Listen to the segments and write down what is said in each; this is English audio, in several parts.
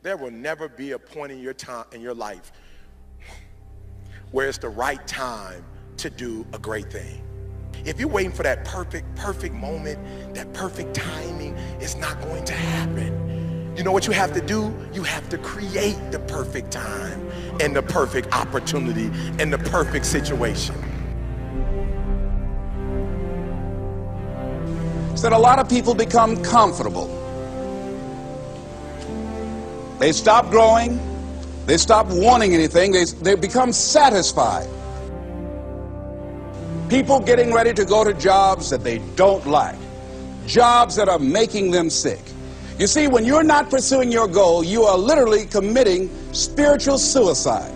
There will never be a point in your life where it's the right time to do a great thing. If you're waiting for that perfect moment, that perfect timing, it's not going to happen. You know what you have to do? You have to create the perfect time and the perfect opportunity and the perfect situation. So that a lot of people become comfortable. They stop growing. They stop wanting anything. They become satisfied. People getting ready to go to jobs that they don't like, jobs that are making them sick. You see, when you're not pursuing your goal, you are literally committing spiritual suicide.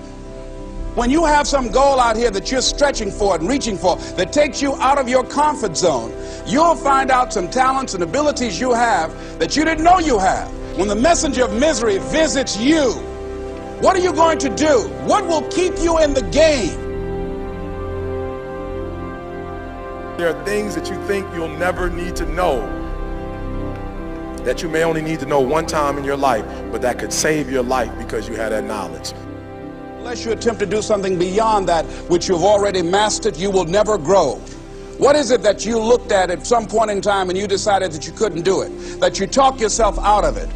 When you have some goal out here that you're stretching for and reaching for that takes you out of your comfort zone, you'll find out some talents and abilities you have that you didn't know you have. When the messenger of misery visits you, what are you going to do? What will keep you in the game? There are things that you think you'll never need to know, that you may only need to know one time in your life, but that could save your life because you had that knowledge. Unless you attempt to do something beyond that which you've already mastered, you will never grow. What is it that you looked at some point in time and you decided that you couldn't do it, that you talked yourself out of it?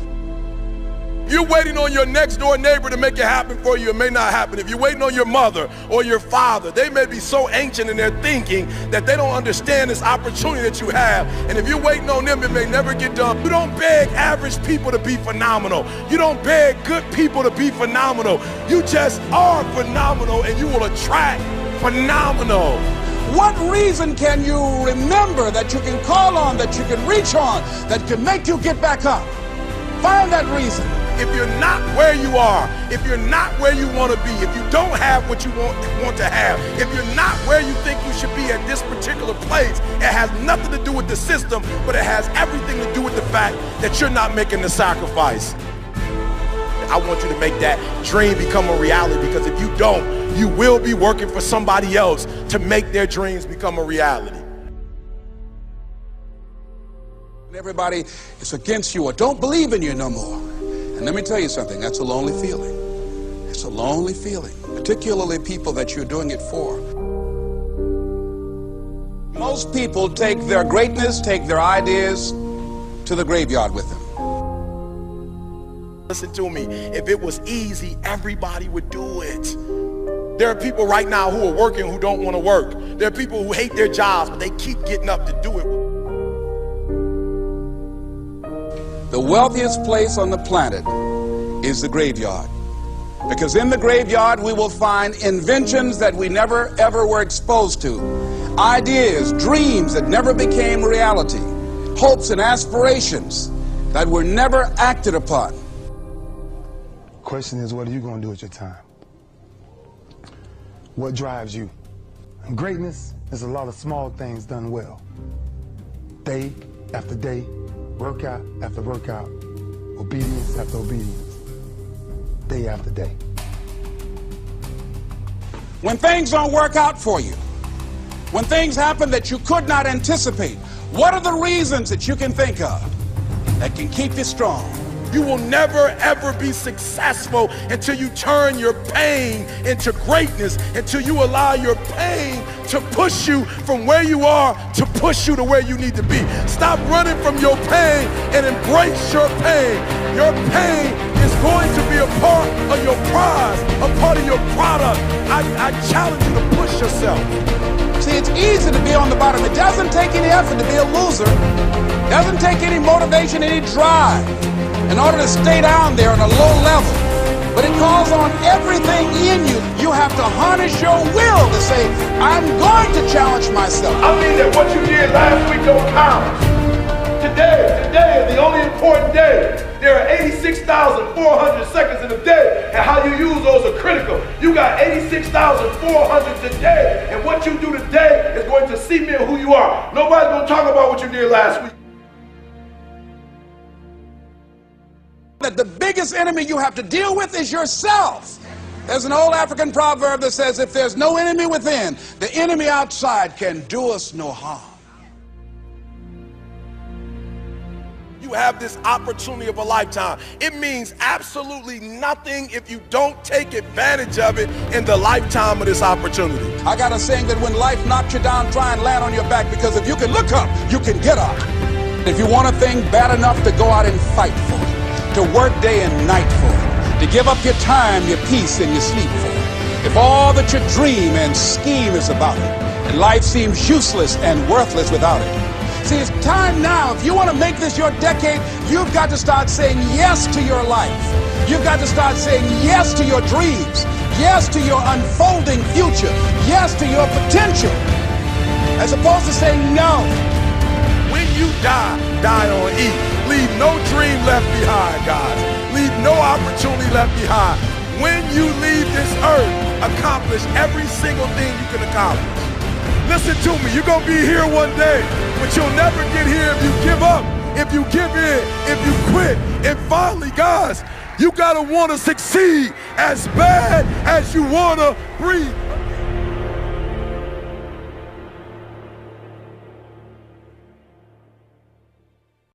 You're waiting on your next door neighbor to make it happen for you, it may not happen. If you're waiting on your mother or your father, they may be so ancient in their thinking that they don't understand this opportunity that you have. And if you're waiting on them, it may never get done. You don't beg average people to be phenomenal. You don't beg good people to be phenomenal. You just are phenomenal and you will attract phenomenal. What reason can you remember that you can call on, that you can reach on, that can make you get back up? Find that reason. If you're not where you are, if you're not where you want to be, if you don't have what you want to have, if you're not where you think you should be at this particular place, it has nothing to do with the system, but it has everything to do with the fact that you're not making the sacrifice. I want you to make that dream become a reality, because if you don't, you will be working for somebody else to make their dreams become a reality. Everybody is against you or don't believe in you no more. And let me tell you something, that's a lonely feeling. It's a lonely feeling, particularly people that you're doing it for. Most people take their greatness, take their ideas to the graveyard with them. Listen to me, if it was easy, everybody would do it. There are people right now who are working who don't want to work. There are people who hate their jobs, but they keep getting up to do it. The wealthiest place on the planet is the graveyard. Because in the graveyard we will find inventions that we never ever were exposed to. Ideas, dreams that never became reality. Hopes and aspirations that were never acted upon. Question is, what are you going to do with your time? What drives you? And greatness is a lot of small things done well. Day after day, workout after workout, obedience after obedience, day after day. When things don't work out for you, when things happen that you could not anticipate, what are the reasons that you can think of that can keep you strong? You will never ever be successful until you turn your pain into greatness, until you allow your pain to push you from where you are to push you to where you need to be. Stop running from your pain and embrace your pain. Your pain is going to be a part of your prize, a part of your product. I challenge you to push yourself. See, it's easy to be on the bottom. It doesn't take any effort to be a loser. It doesn't take any motivation, any drive in order to stay down there on a low level. But it calls on everything in you. You have to harness your will to say, I'm going to challenge myself. I mean that what you did last week don't count. Today is the only important day. There are 86,400 seconds in a day, and how you use those are critical. You got 86,400 today, and what you do today is going to cement who you are. Nobody's going to talk about what you did last week. That the biggest enemy you have to deal with is yourself. There's an old African proverb that says, if there's no enemy within, the enemy outside can do us no harm. you have this opportunity of a lifetime. It means absolutely nothing if you don't take advantage of it in the lifetime of this opportunity. I got a saying that when life knocks you down, try and land on your back, because if you can look up, you can get up. If you want a thing bad enough, to go out and fight for it, to work day and night for it, to give up your time, your peace, and your sleep for it. If all that you dream and scheme is about it, and life seems useless and worthless without it. See, it's time now. If you want to make this your decade, you've got to start saying yes to your life. You've got to start saying yes to your dreams, yes to your unfolding future, yes to your potential, as opposed to saying no. When you die, die on E. Leave no dream left behind, guys. Leave no opportunity left behind. When you leave this earth, accomplish every single thing you can accomplish. Listen to me, you're going to be here one day, but you'll never get here if you give up, if you give in, if you quit. And finally, guys, you got to want to succeed as bad as you want to breathe.